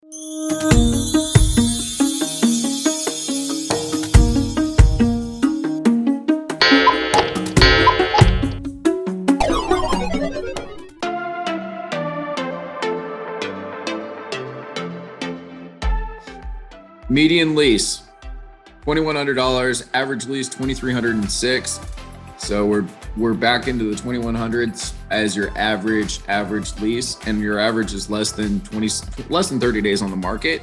Median lease, $2,100. Average lease, $2,306. So we're back into the 2,100s as your average lease, and your average is less than 30 days on the market.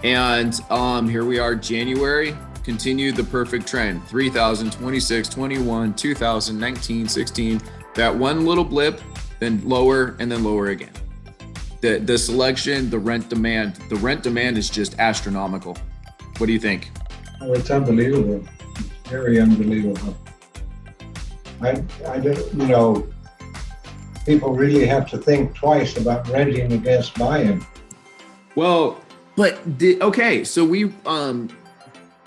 And here we are, January, continued the perfect trend: 3,000, 26, 21, 2,000, 19, 16. That one little blip, then lower and then lower again. The selection, the rent demand is just astronomical. What do you think? Oh, it's unbelievable. It's very unbelievable. I don't, people really have to think twice about renting against buying. Well, but okay, so we what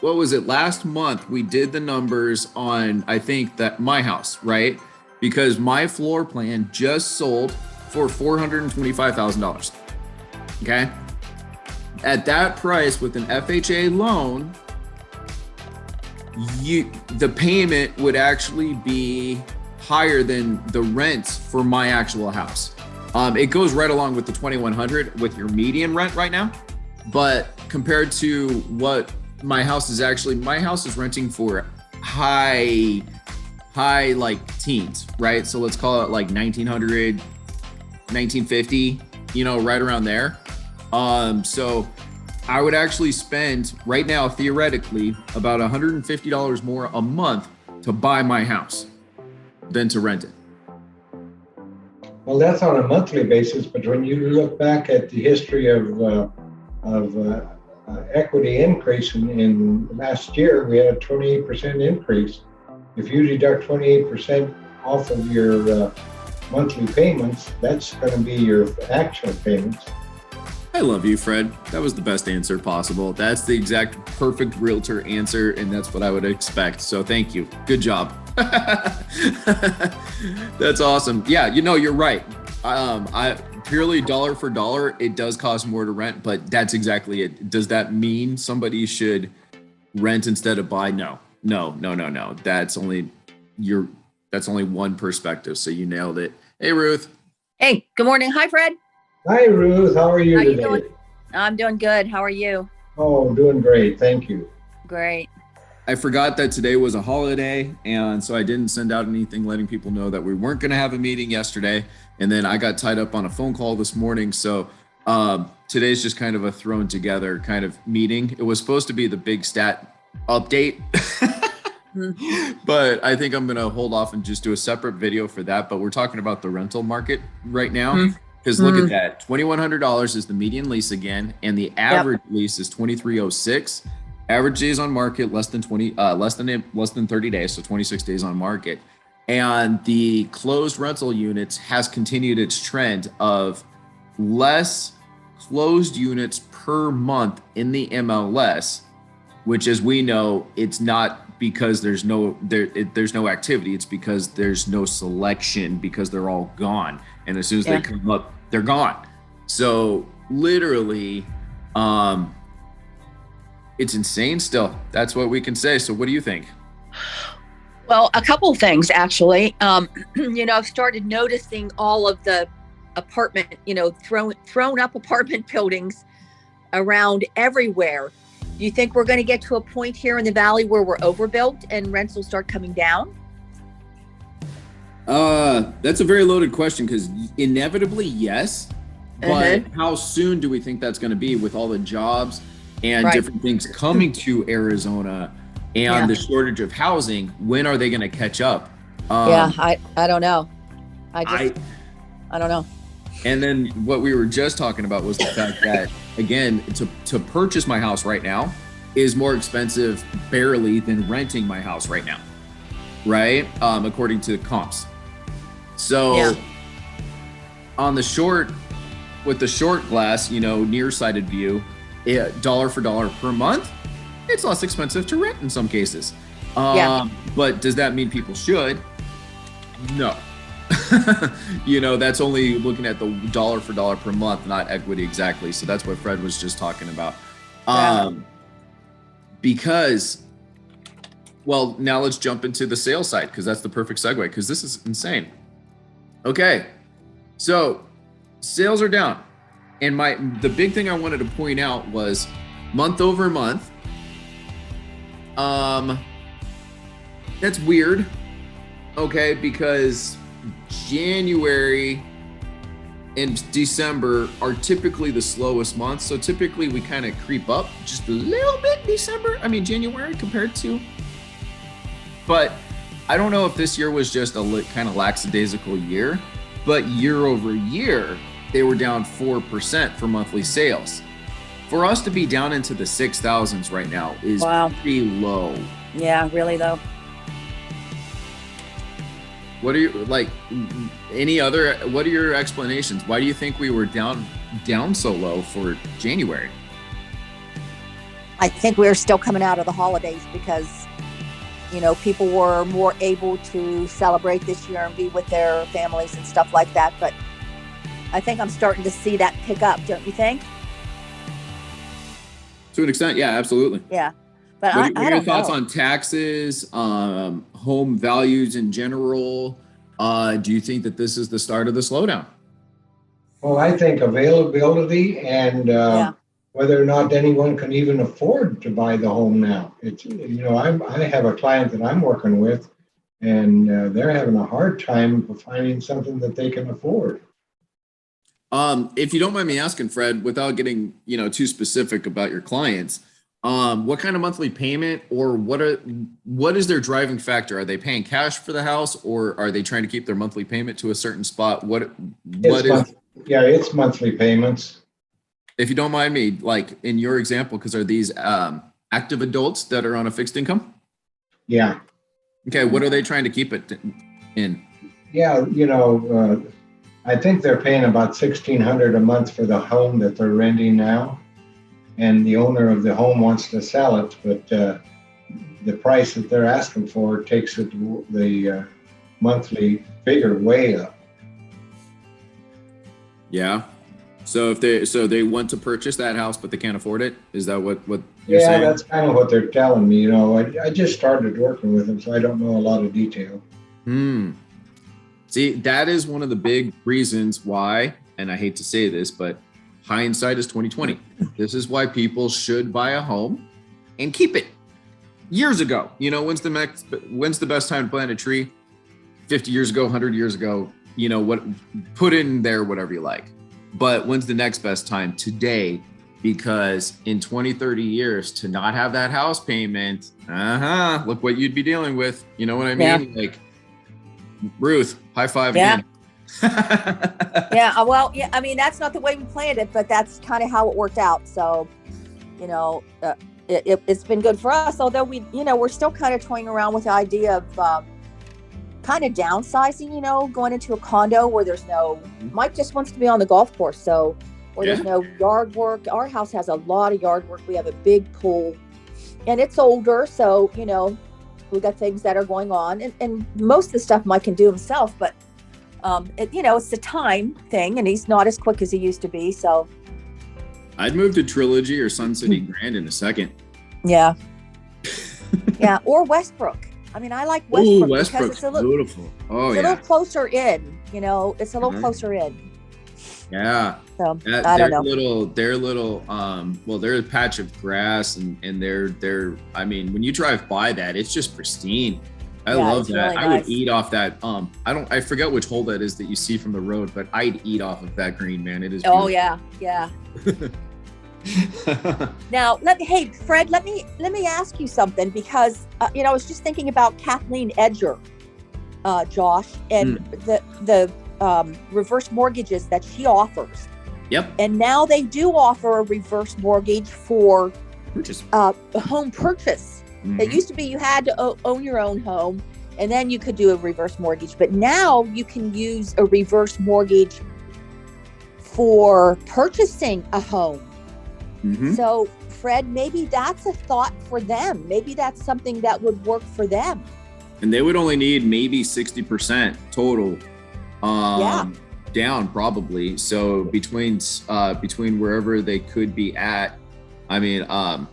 was it, last month we did the numbers on, I think, that my house, right? Because my floor plan just sold for $425,000. Okay, at that price with an FHA loan, the payment would actually be higher than the rent for my actual house. It goes right along with the 2,100 with your median rent right now, but compared to what my house is renting for high like teens, right? So let's call it like 1,900, 1,950, right around there. So I would actually spend right now, theoretically, about $150 more a month to buy my house than to rent it. Well, that's on a monthly basis, but when you look back at the history of equity increase in last year, we had a 28% increase. If you deduct 28% off of your monthly payments, that's going to be your actual payments. I love you, Fred. That was the best answer possible. That's the exact perfect realtor answer, and that's what I would expect. So thank you. Good job. That's awesome. Yeah, you're right. I purely dollar for dollar, it does cost more to rent, but that's exactly it. Does that mean somebody should rent instead of buy? No. That's only one perspective. So you nailed it. Hey, Ruth. Hey, good morning. Hi, Fred. Hi, Ruth. How are you today? Doing? I'm doing good. How are you? Oh, doing great. Thank you. Great. I forgot that today was a holiday, and so I didn't send out anything letting people know that we weren't going to have a meeting yesterday. And then I got tied up on a phone call this morning. So today's just kind of a thrown together kind of meeting. It was supposed to be the big stat update, but I think I'm going to hold off and just do a separate video for that. But we're talking about the rental market right now. Because look at that, $2,100 is the median lease again, and the average lease is $2,306. Average days on market less than 30 days, so 26 days on market. And the closed rental units has continued its trend of less closed units per month in the MLS, which, as we know, it's not because there's no activity. It's because there's no selection, because they're all gone. And as soon as they come up, they're gone. So literally, it's insane still. That's what we can say. So what do you think? Well, a couple of things, actually. I've started noticing all of the apartment, thrown up apartment buildings around everywhere. Do you think we're going to get to a point here in the Valley where we're overbuilt and rents will start coming down? That's a very loaded question, because inevitably, yes. But how soon do we think that's going to be with all the jobs and different things coming to Arizona and the shortage of housing? When are they going to catch up? I don't know. I don't know. And then what we were just talking about was the fact that, again, to purchase my house right now is more expensive barely than renting my house right now, right? According to the comps. So on the short, with the short glass, nearsighted view, dollar for dollar per month, it's less expensive to rent in some cases. But does that mean people should? No. You know, that's only looking at the dollar for dollar per month, not equity exactly. So that's what Fred was just talking about. Because, well, now let's jump into the sales side, because that's the perfect segue, because this is insane. Okay, so sales are down. And the big thing I wanted to point out was month over month. That's weird. Okay, because January and December are typically the slowest months. So typically we kind of creep up just a little bit January compared to. But I don't know if this year was just a kind of lackadaisical year, but year over year, they were down 4% for monthly sales. For us to be down into the 6,000s right now is pretty low. Yeah, really low. What are what are your explanations? Why do you think we were down so low for January? I think we're still coming out of the holidays because, you know, people were more able to celebrate this year and be with their families and stuff like that. But I think I'm starting to see that pick up, don't you think? To an extent, yeah, absolutely. Yeah. But what are your thoughts know. on taxes, home values in general? Do you think that this is the start of the slowdown? Well, I think availability and whether or not anyone can even afford to buy the home now. It's, you know, I have a client that I'm working with, and they're having a hard time finding something that they can afford. If you don't mind me asking, Fred, without getting, you know, too specific about your clients, what kind of monthly payment, or what is their driving factor? Are they paying cash for the house, or are they trying to keep their monthly payment to a certain spot? It's monthly payments. If you don't mind me, like in your example, because are these active adults that are on a fixed income? Yeah. Okay. What are they trying to keep it in? Yeah. You know, I think they're paying about $1,600 a month for the home that they're renting now. And the owner of the home wants to sell it, but the price that they're asking for takes the monthly figure way up. Yeah. So they want to purchase that house, but they can't afford it. Is that what you're saying? Yeah, that's kind of what they're telling me. You know, I just started working with them, so I don't know a lot of detail. See, that is one of the big reasons why, and I hate to say this, but hindsight is 2020. This is why people should buy a home and keep it. Years ago, you know, when's the best time to plant a tree? 50 years ago, 100 years ago, you know, what, put in there whatever you like. But when's the next best time? Today, because in 20, 30 years to not have that house payment, look what you'd be dealing with. You know what I mean? Yeah. Like, Ruth, high five again. Well, I mean, that's not the way we planned it, but that's kind of how it worked out. So, you know, it's been good for us, although we're still kind of toying around with the idea of kind of downsizing, you know, going into a condo where there's Mike just wants to be on the golf course. So, where there's no yard work. Our house has a lot of yard work. We have a big pool and it's older. So, you know, we got things that are going on, and most of the stuff Mike can do himself, but you know, it's the time thing, and he's not as quick as he used to be. So I'd move to Trilogy or Sun City Grand in a second. Yeah. Yeah. Or Westbrook. I mean, I like Westbrook because it's a little beautiful. It's a little closer in, you know, it's a little closer in. Yeah. So I don't know. They're a patch of grass, and they're I mean, when you drive by that, it's just pristine. I love that. Really I would eat off that. I forget which hole that is that you see from the road, but I'd eat off of that green, man. It is beautiful. Oh yeah. Now, hey Fred, let me ask you something, because you know, I was just thinking about Kathleen Edger, Josh, and the reverse mortgages that she offers. Yep. And now they do offer a reverse mortgage for home purchase. It used to be you had to own your own home, and then you could do a reverse mortgage. But now you can use a reverse mortgage for purchasing a home. So, Fred, maybe that's a thought for them. Maybe that's something that would work for them. And they would only need maybe 60% total down probably. So between wherever they could be at, I mean, How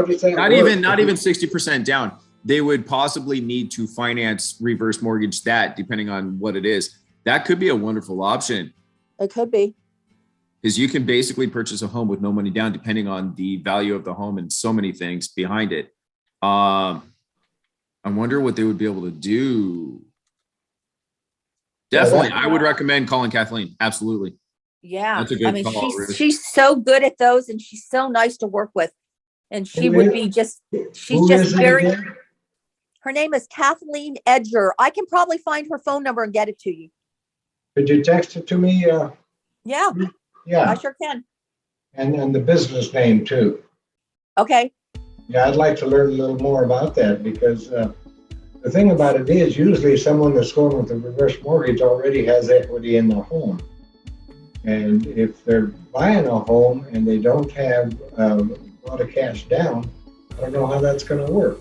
does that not work? even 60% down. They would possibly need to finance reverse mortgage that, depending on what it is. That could be a wonderful option. It could be. Because you can basically purchase a home with no money down, depending on the value of the home and so many things behind it. I wonder what they would be able to do. Definitely, I would recommend calling Kathleen. Absolutely. Yeah. That's a good call, she's really. she's so good at those, and she's so nice to work with. And she would be just, she's just very, her name is Kathleen Edger. I can probably find her phone number and get it to you. Could you text it to me? Yeah, Yeah, I sure can. and the business name too. Okay. Yeah, I'd like to learn a little more about that, because the thing about it is usually someone that's going with a reverse mortgage already has equity in the home. And if they're buying a home and they don't have a lot of cash down, I don't know how that's going to work.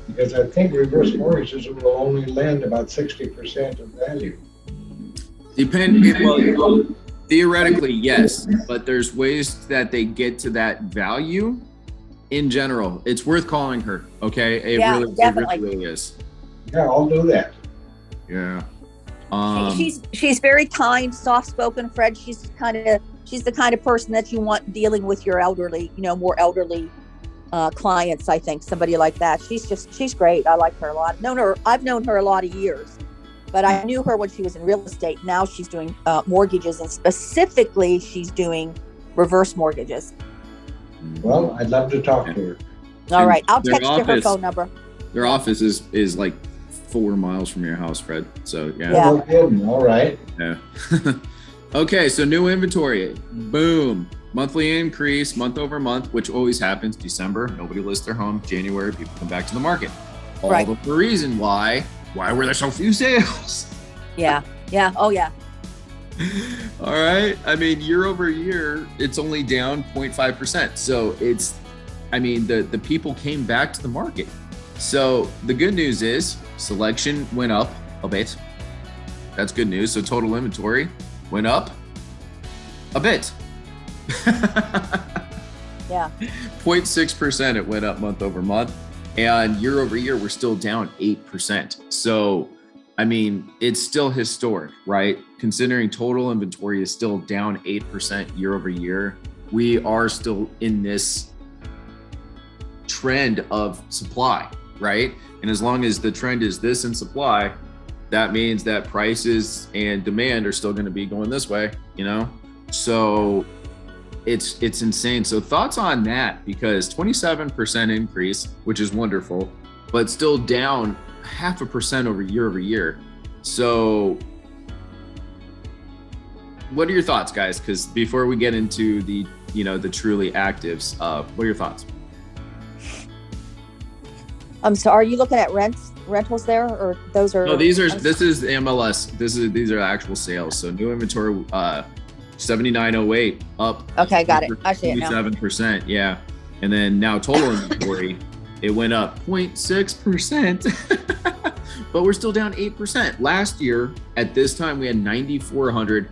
Because I think reverse mortgages will only lend about 60% of value. Well, theoretically, yes, but there's ways that they get to that value. In general, it's worth calling her. Okay, it really is. Yeah, I'll do that. Yeah. She's very kind, soft-spoken, Fred. She's the kind of person that you want dealing with your elderly, more elderly clients. I think somebody like that. She's great. I like her a lot. I've known her a lot of years, but I knew her when she was in real estate. Now she's doing mortgages, and specifically she's doing reverse mortgages. Well, I'd love to talk to her. All right, I'll text you her phone number. Their office is like 4 miles from your house, Fred. So yeah. No kidding. All right. Yeah. Okay, so new inventory. Boom. Monthly increase, month over month, which always happens. December, nobody lists their home. January, people come back to the market. All the reason why were there so few sales? Yeah. Oh yeah. All right. I mean, year over year, it's only down 0.5%. So the people came back to the market. So the good news is selection went up a bit. That's good news. So total inventory went up a bit. Yeah. 0.6% it went up month over month. And year over year, we're still down 8%. So it's still historic, right? Considering total inventory is still down 8% year over year, we are still in this trend of supply, right? And as long as the trend is this in supply, that means that prices and demand are still going to be going this way, So it's insane. So thoughts on that, because 27% increase, which is wonderful, but still down 0.5% over year. So what are your thoughts, guys? Because before we get into the truly actives, what are your thoughts? So are you looking at rentals there, or those are? No, this is the MLS. These are actual sales. So new inventory, 7908 up. Okay, got it. I see it now. 27%, yeah. And then now total inventory, it went up 0.6%, but we're still down 8%. Last year at this time we had 9,400,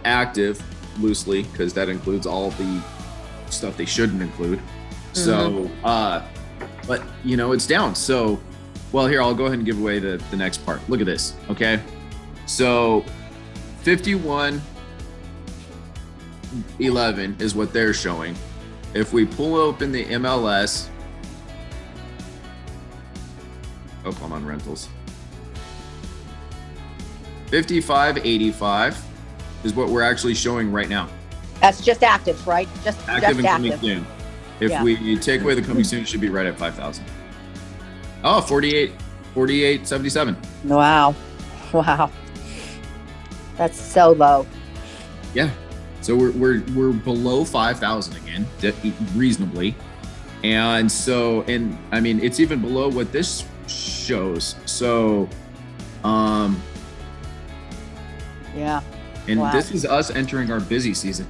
active loosely, because that includes all the stuff they shouldn't include. So, but it's down. So, well, here, I'll go ahead and give away the next part. Look at this. Okay. So 5111 is what they're showing. If we pull open the MLS, I'm on rentals. 5585 is what we're actually showing right now. That's just actives, right? Just active and active. coming soon. If we take away the coming soon, it should be right at 5,000. Oh, 4877. Wow. That's so low. Yeah. So we're below 5,000 again, reasonably. And so, it's even below what this shows. So, yeah. And this is us entering our busy season.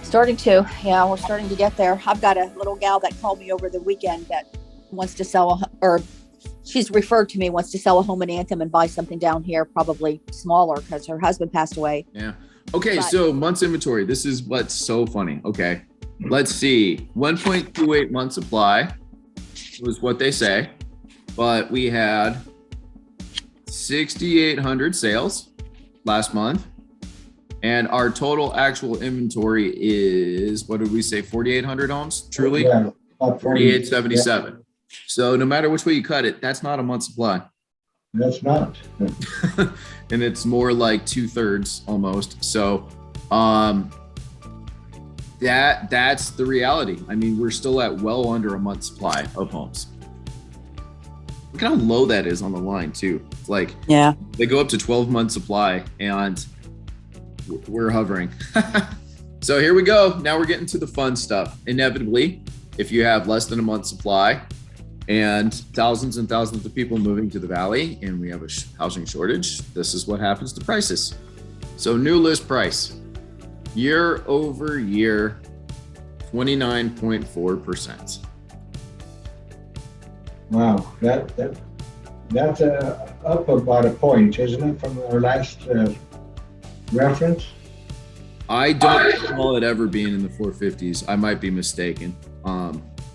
Starting to. Yeah, we're starting to get there. I've got a little gal that called me over the weekend that wants to sell, she's referred to me, wants to sell a home in Anthem and buy something down here, probably smaller because her husband passed away. Yeah. Okay. But- So months inventory. This is what's so funny. Okay. Let's see. 1.28 month supply was what they say, but we had 6,800 sales last month. And our total actual inventory is, what did we say? 4,800 homes, truly? Yeah, about 4,877. Yeah. So no matter which way you cut it, that's not a month supply. That's not. And it's more like 2/3 almost. So that's the reality. I mean, we're still at well under a month supply of homes. Look at how low that is on the line too. It's like, yeah, they go up to 12-month supply and we're hovering. So here we go. Now we're getting to the fun stuff. Inevitably, if you have less than a month supply and thousands and thousands of people moving to the valley and we have a housing shortage, this is what happens to prices. So new list price, year over year, 29.4%. Wow, that's up about a point, isn't it, from our last reference? I don't recall it ever being in the 450s. I might be mistaken.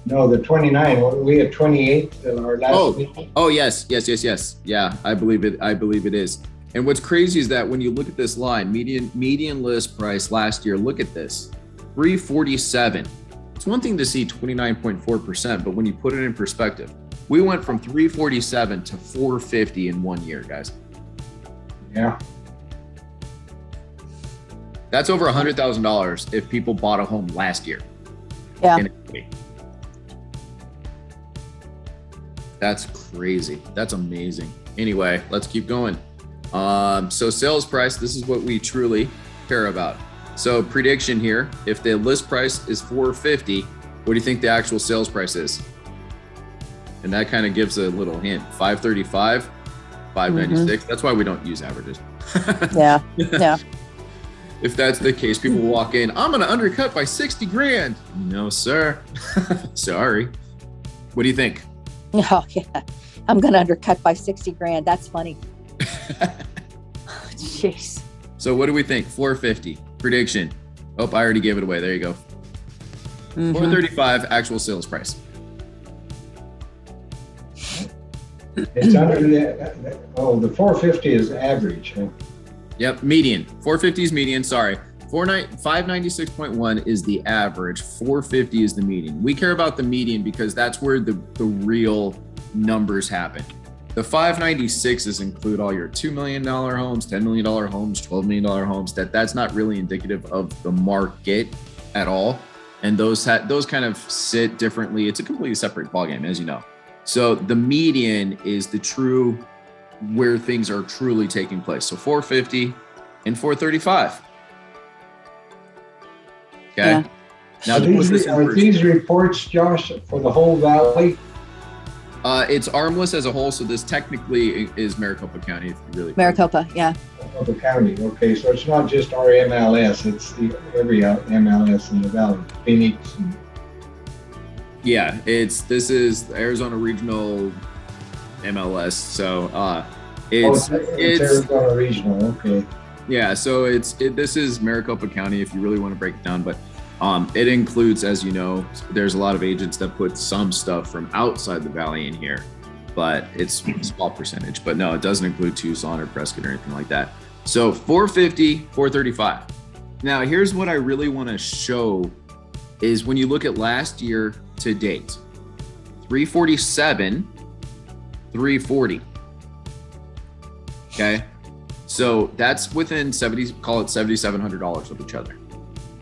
No, the 29. We had 28 our last meeting. Oh, yes. Yeah, I believe it is. And what's crazy is that when you look at this line, median list price last year, look at this, 347. It's one thing to see 29.4%, but when you put it in perspective, we went from 347 to 450 in 1 year, guys. Yeah. That's over $100,000 if people bought a home last year. Yeah. That's crazy. That's amazing. Anyway, let's keep going. So sales price, this is what we truly care about. So prediction here, if the list price is 450, what do you think the actual sales price is? And that kind of gives a little hint. 535, 596. That's why we don't use averages. Yeah. If that's the case, people walk in, I'm going to undercut by 60 grand. No, sir. Sorry. What do you think? Oh, yeah. I'm going to undercut by 60 grand. That's funny. Jeez. So what do we think? 450 prediction. Oh, I already gave it away. There you go. 435 actual sales price. It's under the 450 is average. Huh? Yep, median. 450 is median. Sorry. 596.1 is the average. 450 is the median. We care about the median because that's where the real numbers happen. The 596s include all your $2 million homes, $10 million homes, $12 million homes. That's not really indicative of the market at all. And those kind of sit differently. It's a completely separate ballgame, as you know. So the median is the true where things are truly taking place. So 450 and 435. Okay. Yeah. Now are these reports, Josh, for the whole valley? It's armless as a whole, so this technically is Maricopa County. If you really Maricopa, yeah. Maricopa County. Okay, so it's not just our MLS; it's every MLS in the valley. Phoenix. Yeah, this is Arizona Regional MLS. So it's Arizona Regional. Okay. Yeah, so this is Maricopa County if you really want to break it down, but it includes, as you know, there's a lot of agents that put some stuff from outside the valley in here, but it's a small percentage. But no, it doesn't include Tucson or Prescott or anything like that. So 450, 435. Now, here's what I really want to show is when you look at last year to date, 347, 340. Okay. So that's within call it $7,700 of each other.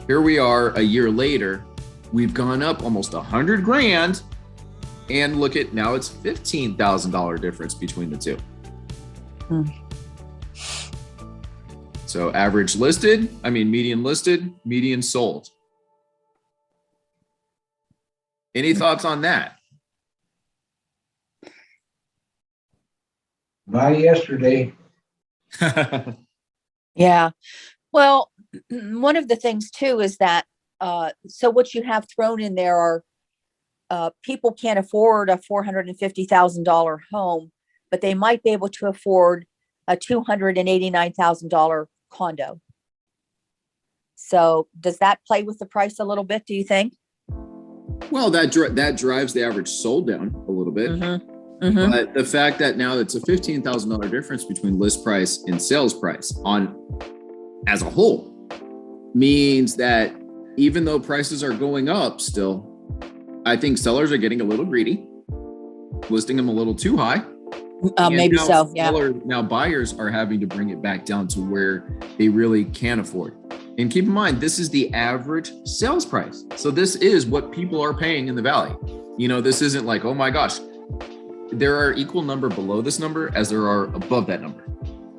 Here we are a year later, we've gone up almost 100 grand, and look at now it's $15,000 difference between the two. So median listed, median sold. Any thoughts on that? By yesterday. Yeah. Well, one of the things too is that so what you have thrown in there are people can't afford a $450,000 home, but they might be able to afford a $289,000 condo. So does that play with the price a little bit, do you think? Well, that drives the average sold down a little bit. Mm-hmm. But the fact that now it's a $15,000 difference between list price and sales price as a whole means that even though prices are going up still, I think sellers are getting a little greedy, listing them a little too high. Maybe so, yeah. Now buyers are having to bring it back down to where they really can afford. And keep in mind, this is the average sales price. So this is what people are paying in the Valley. This isn't like, oh my gosh, there are equal number below this number as there are above that number.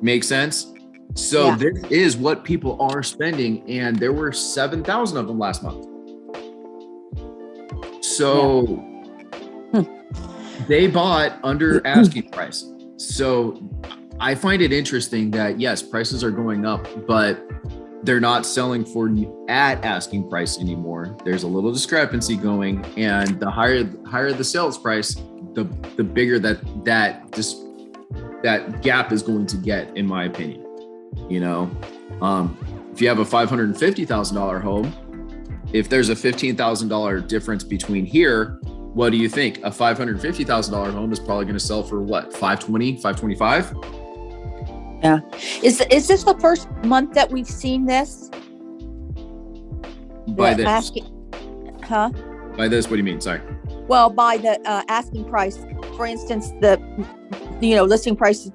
Make sense? So Yeah. This is what people are spending, and there were 7,000 of them last month. So they bought under asking price. So I find it interesting that yes, prices are going up, but they're not selling for at asking price anymore. There's a little discrepancy going, and the higher the sales price, the bigger that gap is going to get, in my opinion. If you have a $550,000 home, if there's a $15,000 difference between here, what do you think? A $550,000 home is probably going to sell for what? 520, 525? Yeah. Is this the first month that we've seen this? By this? By this, what do you mean? Sorry. Well, by the asking price. For instance, the listing price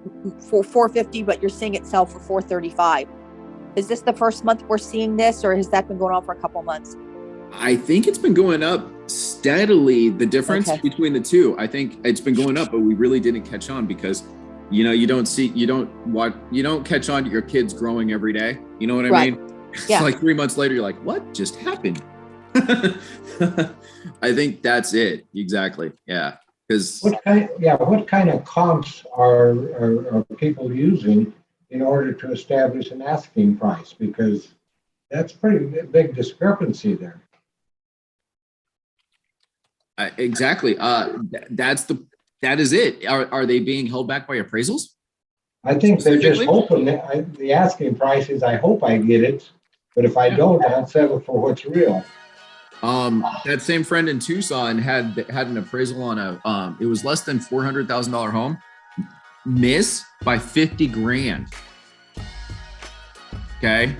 for $450, but you're seeing it sell for $435. Is this the first month we're seeing this, or has that been going on for a couple of months? I think it's been going up steadily. The difference between the two, I think it's been going up, but we really didn't catch on because you don't catch on to your kids growing every day. You know what I mean? It's like 3 months later, you're like, what just happened? I think that's it. Exactly. Yeah. Because what kind of comps are people using in order to establish an asking price? Because that's pretty big discrepancy there. Exactly. That is it. Are they being held back by appraisals? I think they're just hoping that the asking price is, I hope I get it, but if I don't, I'll settle for what's real. That same friend in Tucson had an appraisal on it was less than $400,000 home, miss by 50 grand. Okay.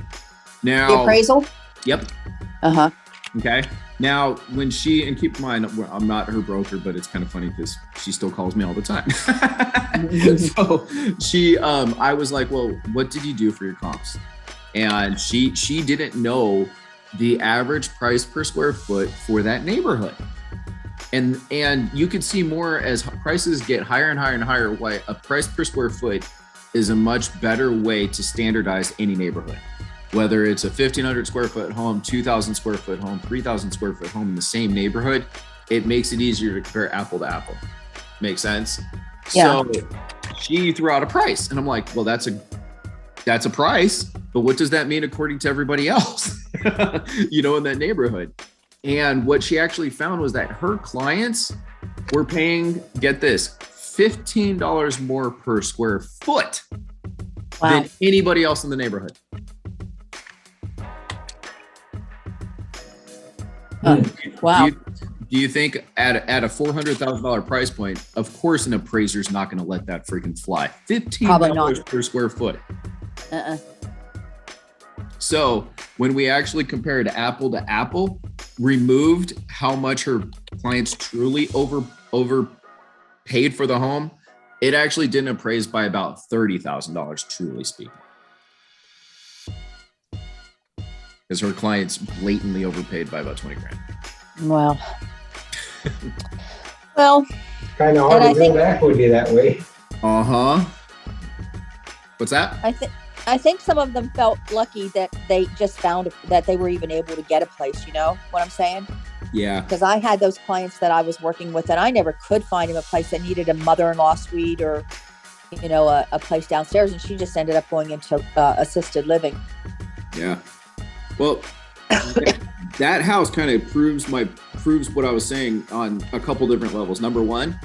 Now the appraisal? Yep. Uh-huh. Okay. Now, when and keep in mind, I'm not her broker, but it's kind of funny because she still calls me all the time. So I was like, well, what did you do for your comps? And she didn't know the average price per square foot for that neighborhood. And you could see more as prices get higher and higher and higher, why a price per square foot is a much better way to standardize any neighborhood. Whether it's a 1,500 square foot home, 2,000 square foot home, 3,000 square foot home in the same neighborhood, it makes it easier to compare apple to apple. Make sense? Yeah. So she threw out a price, and I'm like, well, that's a price, but what does that mean according to everybody else, in that neighborhood? And what she actually found was that her clients were paying, get this, $15 more per square foot than anybody else in the neighborhood. Wow. Do you think at a $400,000 price point, of course, an appraiser's not going to let that freaking fly? $15 per square foot. So when we actually compared apple to apple, removed how much her clients truly overpaid for the home, it actually didn't appraise by about $30,000, truly speaking. Because her clients blatantly overpaid by about 20 grand. Wow. Well, kind of hard to build equity that way. What's that? I think some of them felt lucky that they just found that they were even able to get a place. You know what I'm saying? Yeah. Because I had those clients that I was working with, and I never could find them a place that needed a mother-in-law suite or, a place downstairs, and she just ended up going into assisted living. Yeah. Well, that house kind of proves what I was saying on a couple different levels. Number one,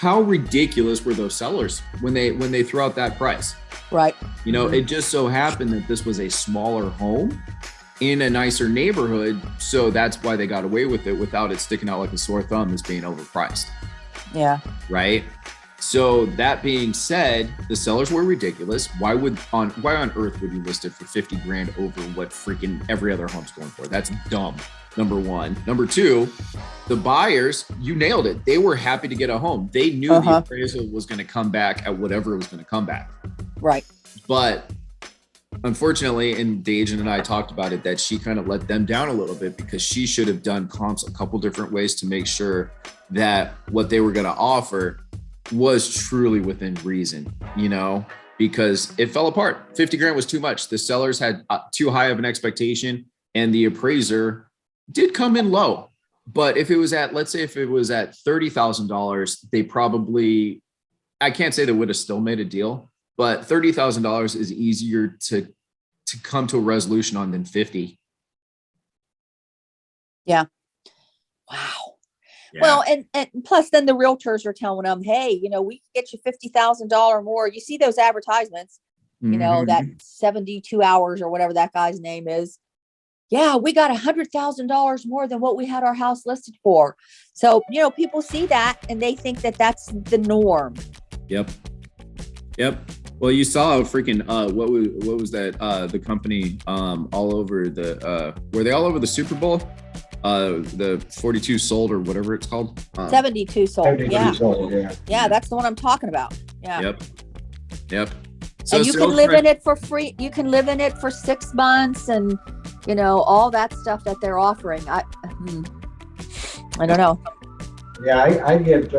how ridiculous were those sellers when they threw out that price? Right. You know, it just so happened that this was a smaller home in a nicer neighborhood. So that's why they got away with it without it sticking out like a sore thumb as being overpriced. Yeah. Right. So that being said, the sellers were ridiculous. Why on earth would you list it for 50 grand over what freaking every other home's going for? That's dumb. Number one. Number two, the buyers, you nailed it. They were happy to get a home. They knew the appraisal was going to come back at whatever it was going to come back. Right. But unfortunately, and the agent and I talked about it, that she kind of let them down a little bit because she should have done comps a couple different ways to make sure that what they were going to offer was truly within reason, you know, because it fell apart. 50 grand was too much. The sellers had too high of an expectation, and the appraiser did come in low. But if it was at, let's say if it was at $30,000, they probably, I can't say they would have still made a deal, but $30,000 is easier to come to a resolution on than 50. Yeah. Wow. Yeah. Well, and plus then the realtors are telling them, hey, you know, we can get you $50,000 more. You see those advertisements, you know, that 72 hours or whatever that guy's name is. Yeah, we got $100,000 more than what we had our house listed for. So, you know, people see that and they think that that's the norm. Yep. Well, you saw freaking what was that the company all over the were they all over the Super Bowl? The 42 sold or whatever it's called. 72 sold. 72 sold, yeah. Yeah, that's the one I'm talking about. Yeah. Yep. So and you can live in it for free. You can live in it for 6 months, and you know all that stuff that they're offering. I don't know. Yeah, I get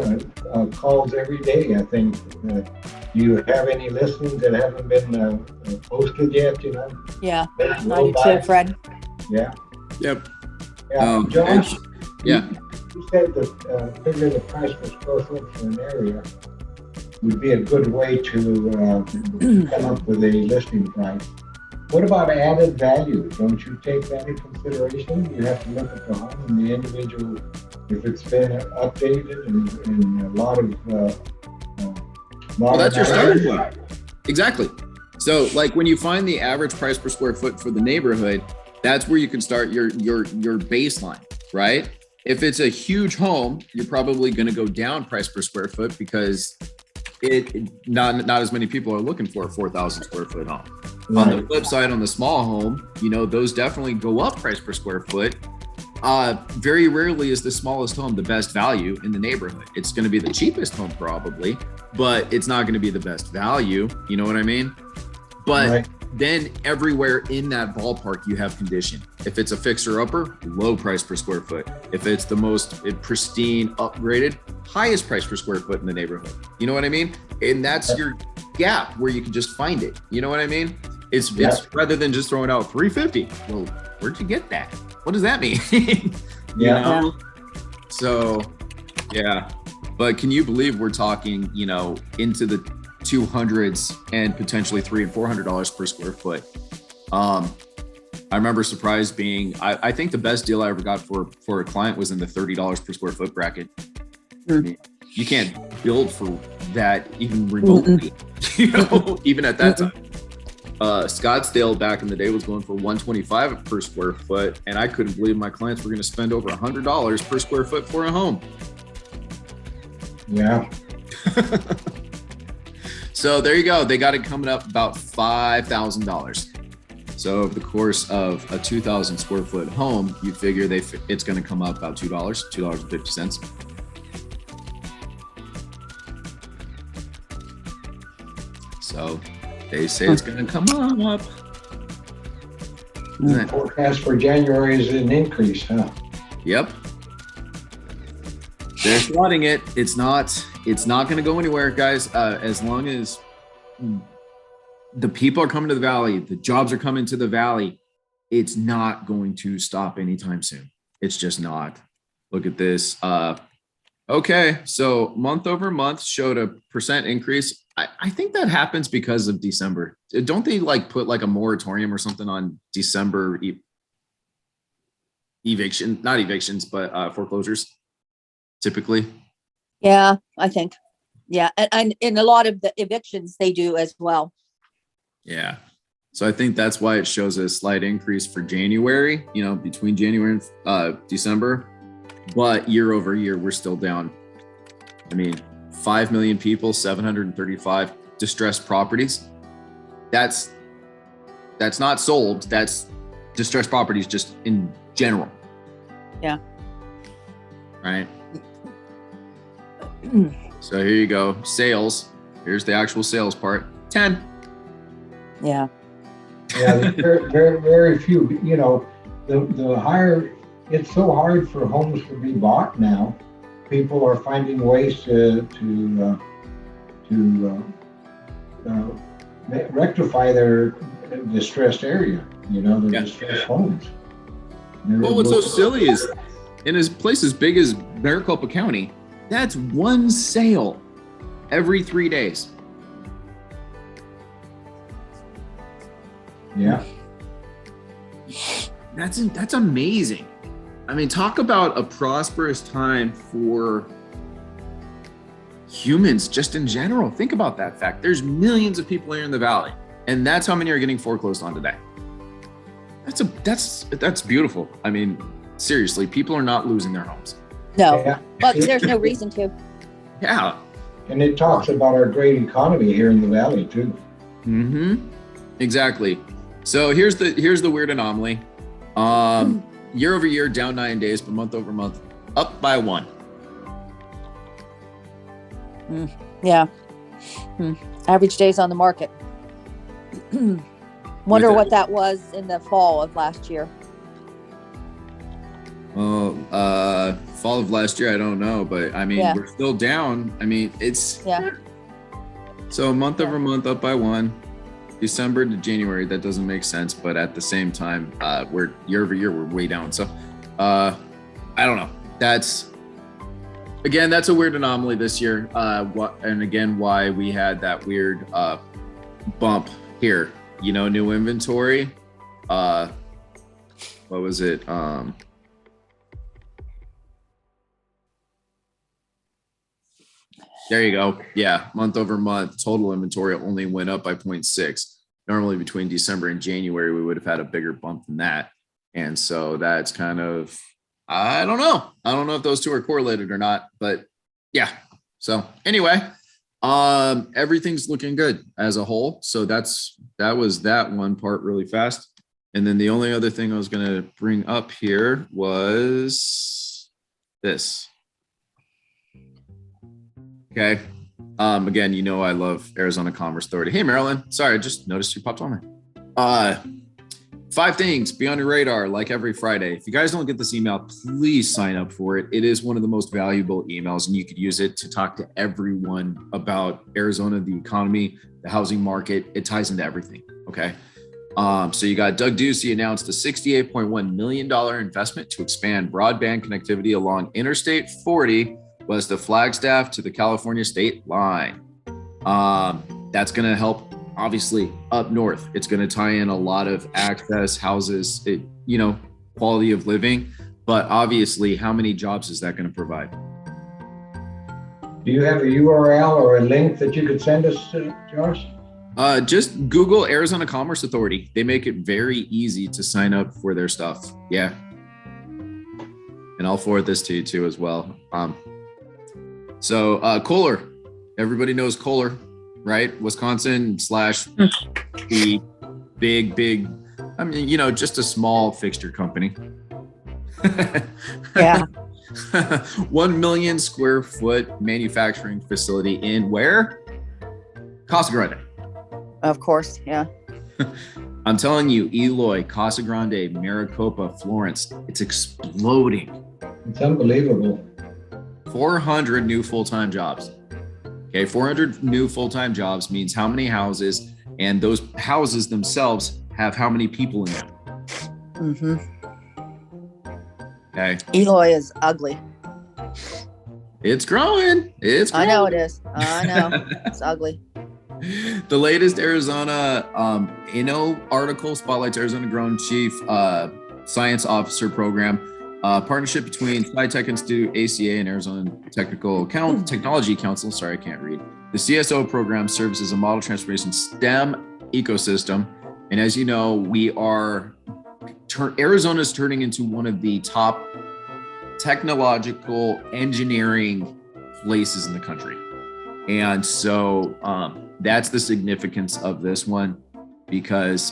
calls every day. I think. Do you have any listings that haven't been posted yet? You know. Yeah, I do too, Fred. Yeah. Yep. Yeah, Josh. Yeah. You said that figure the price per square foot for an area would be a good way to come up with a listing price. What about added value? Don't you take that into consideration? You have to look at the home and the individual, if it's been updated and a lot of well, that's your starting point. Exactly. So like when you find the average price per square foot for the neighborhood, that's where you can start your baseline, right? If it's a huge home, you're probably going to go down price per square foot because not as many people are looking for a 4,000 square foot home. Right. On the flip side, on the small home, you know, those definitely go up price per square foot. Very rarely is the smallest home the best value in the neighborhood. It's going to be the cheapest home probably, but it's not going to be the best value. You know what I mean? But right. Then everywhere in that ballpark, you have condition. If it's a fixer upper, low price per square foot. If it's the most pristine, upgraded, highest price per square foot in the neighborhood. You know what I mean? And that's your gap where you can just find it. You know what I mean? It's rather than just throwing out 350. Well, where'd you get that? What does that mean? You know? So, yeah. But can you believe we're talking, you know, into the 200s and potentially $300 and $400 per square foot. I remember surprised being, I think the best deal I ever got for a client was in the $30 per square foot bracket. I mean, you can't build for that even remotely, you know, even at that time. Scottsdale back in the day was going for $125 per square foot, and I couldn't believe my clients were going to spend over $100 per square foot for a home. Yeah. So there you go. They got it coming up about $5,000. So over the course of a 2,000 square foot home, you figure it's going to come up about $2.50. So they say it's going to come up. The forecast for January is an increase, huh? Yep. They're flooding it. It's not going to go anywhere, guys. As long as the people are coming to the valley, the jobs are coming to the valley, it's not going to stop anytime soon. It's just not. Look at this. Okay, so month over month showed a percent increase. I think that happens because of December. Don't they like put like a moratorium or something on December not evictions, but foreclosures typically? Yeah, I think. Yeah. And in a lot of the evictions they do as well. Yeah. So I think that's why it shows a slight increase for January, between January and December. But year over year, we're still down. 5 million people, 735 distressed properties. That's not sold. That's distressed properties just in general. Yeah. Right. So here you go. Sales. Here's the actual sales part. 10. Yeah. Yeah, there's very, very few. The higher, it's so hard for homes to be bought now. People are finding ways to rectify their distressed area. Their distressed homes. Well, what's so silly is in a place as big as Maricopa County, that's one sale every 3 days. Yeah. That's amazing. Talk about a prosperous time for humans just in general. Think about that fact. There's millions of people here in the valley, and that's how many are getting foreclosed on today. That's beautiful. Seriously, people are not losing their homes. No, Yeah. but there's no reason to. Yeah. And it talks about our great economy here in the valley too. Mm-hmm. Exactly. So here's the weird anomaly. Year over year, down 9 days, but month over month, up by 1. Yeah. Average days on the market. Wonder what that was in the fall of last year. Well, fall of last year, I don't know, but we're still down. It's So month over month, up by 1. December to January, that doesn't make sense, but at the same time, we're year over year, we're way down. So I don't know. That's a weird anomaly this year. Why we had that weird bump here. New inventory. What was it? There you go. Yeah, month over month, total inventory only went up by 0.6. Normally between December and January, we would have had a bigger bump than that. And so that's kind of, I don't know. I don't know if those two are correlated or not, but yeah. So anyway, everything's looking good as a whole. So that was that one part really fast. And then the only other thing I was going to bring up here was this. Okay. Again, I love Arizona Commerce Authority. Hey, Marilyn. Sorry, I just noticed you popped on there. 5 things be on your radar, like every Friday. If you guys don't get this email, please sign up for it. It is one of the most valuable emails, and you could use it to talk to everyone about Arizona, the economy, the housing market. It ties into everything. Okay. So you got Doug Ducey announced a $68.1 million investment to expand broadband connectivity along Interstate 40 west of Flagstaff to the California state line. That's going to help, obviously, up north. It's going to tie in a lot of access, houses, quality of living. But obviously, how many jobs is that going to provide? Do you have a URL or a link that you could send us, Josh? Just Google Arizona Commerce Authority. They make it very easy to sign up for their stuff. Yeah. And I'll forward this to you too as well. So Kohler, everybody knows Kohler, right? Wisconsin / the big, just a small fixture company. Yeah. 1 million square foot manufacturing facility in where? Casa Grande. Of course. Yeah. I'm telling you, Eloy, Casa Grande, Maricopa, Florence, it's exploding. It's unbelievable. 400 new full-time jobs. Okay, 400 new full-time jobs means how many houses, and those houses themselves have how many people in them. Mm-hmm. Okay. Eloy is ugly. It's growing. I know it is. I know. It's ugly. The latest Arizona article spotlights Arizona Grown Chief Science Officer Program. Partnership between SciTech Institute, ACA, and Arizona Technology Council. Sorry, I can't read. The CSO program serves as a model transformation STEM ecosystem. And as you know, Arizona is turning into one of the top technological engineering places in the country. And so that's the significance of this one, because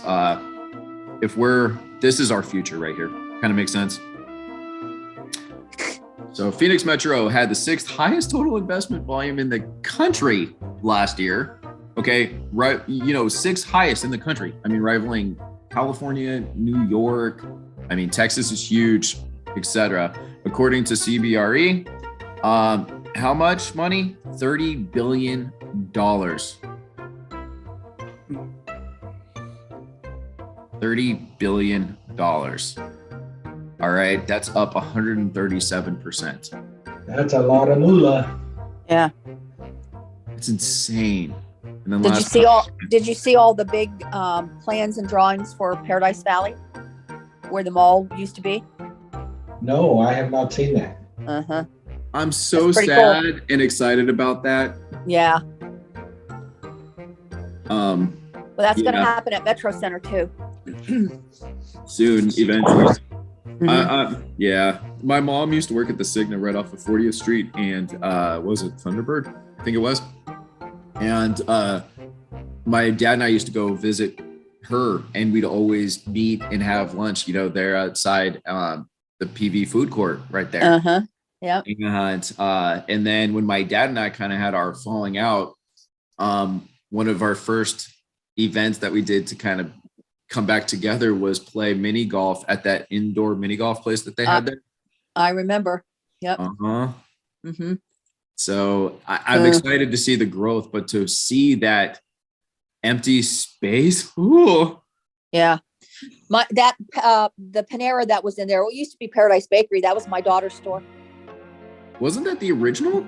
this is our future right here. Kind of makes sense. So Phoenix Metro had the 6th highest total investment volume in the country last year. Okay, right, 6th highest in the country. I mean, rivaling California, New York. I mean, Texas is huge, etc. According to CBRE, how much money? $30 billion. $30 billion. All right, that's up 137%. That's a lot of moolah. Yeah. It's insane. And then Did you see all the big plans and drawings for Paradise Valley, where the mall used to be? No, I have not seen that. Uh-huh. I'm so sad and excited about that. Yeah. Well, that's going to happen at Metro Center too. Soon, eventually. Mm-hmm. Yeah. My mom used to work at the Cigna right off of 40th Street, and was it Thunderbird? I think it was. And my dad and I used to go visit her, and we'd always meet and have lunch, there outside the PV food court right there. Uh-huh. Yeah. And then when my dad and I kind of had our falling out, one of our first events that we did to kind of come back together was play mini golf at that indoor mini golf place that they had there. I remember. Yep. Uh-huh. Mm-hmm. So I'm excited to see the growth, but to see that empty space. Ooh. Yeah. The Panera that was in there, it used to be Paradise Bakery. That was my daughter's store. Wasn't that the original?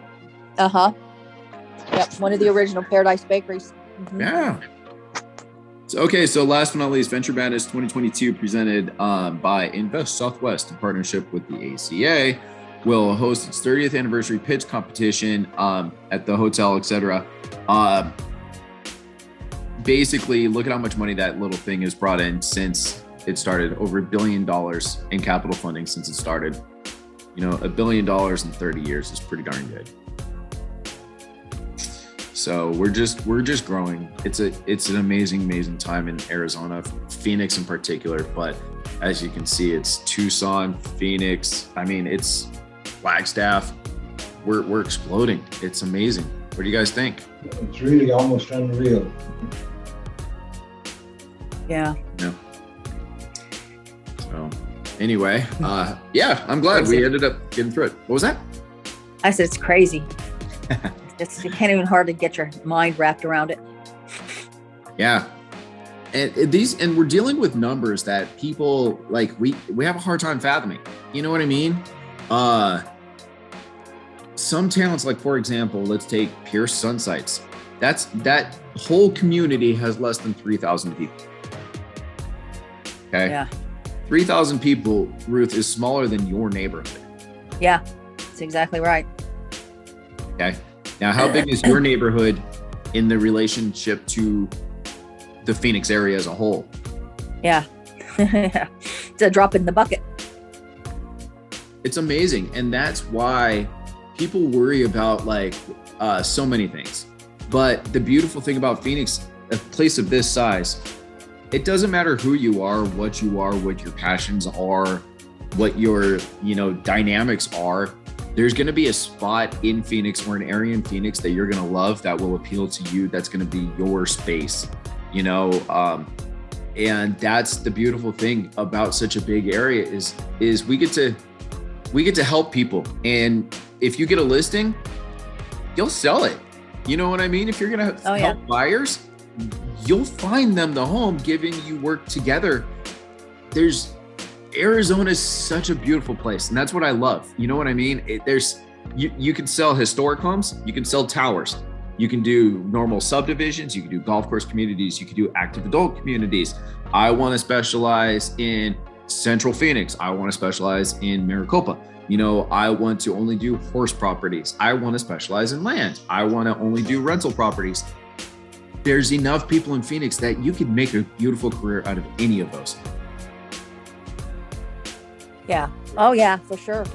Uh-huh. Yep. One of the original Paradise Bakeries. Mm-hmm. Yeah. So last but not least, Venture Madness 2022 presented by Invest Southwest in partnership with the ACA will host its 30th anniversary pitch competition at the hotel, etc. Basically, look at how much money that little thing has brought in since it started. Over $1 billion in capital funding since it started. $1 billion in 30 years is pretty darn good. So we're just growing. It's an amazing time in Arizona, Phoenix in particular. But as you can see, it's Tucson, Phoenix. I mean, it's Flagstaff. We're exploding. It's amazing. What do you guys think? It's really almost unreal. Yeah. Yeah. So anyway, yeah, I'm glad we ended up getting through it. What was that? I said it's crazy. You can't even hardly get your mind wrapped around it. Yeah. And we're dealing with numbers that people we have a hard time fathoming. You know what I mean? Some towns, for example, let's take Pierce Sunsites. That whole community has less than 3,000 people. Okay. Yeah. 3,000 people, Ruth, is smaller than your neighborhood. Yeah, that's exactly right. Okay. Now, how big is your neighborhood in the relationship to the Phoenix area as a whole? Yeah. It's a drop in the bucket. It's amazing. And that's why people worry about so many things. But the beautiful thing about Phoenix, a place of this size, it doesn't matter who you are, what your passions are, what your, dynamics are. There's going to be a spot in Phoenix or an area in Phoenix that you're going to love that will appeal to you. That's going to be your space, and that's the beautiful thing about such a big area is we get to help people. And if you get a listing, you'll sell it. You know what I mean? If you're going to help buyers, you'll find them the home, giving you work together. Arizona is such a beautiful place, and that's what I love. You know what I mean? You can sell historic homes, you can sell towers, you can do normal subdivisions, you can do golf course communities, you can do active adult communities. I want to specialize in Central Phoenix, I want to specialize in Maricopa. You know, I want to only do horse properties. I want to specialize in land. I want to only do rental properties. There's enough people in Phoenix that you can make a beautiful career out of any of those. Yeah. Oh yeah, for sure.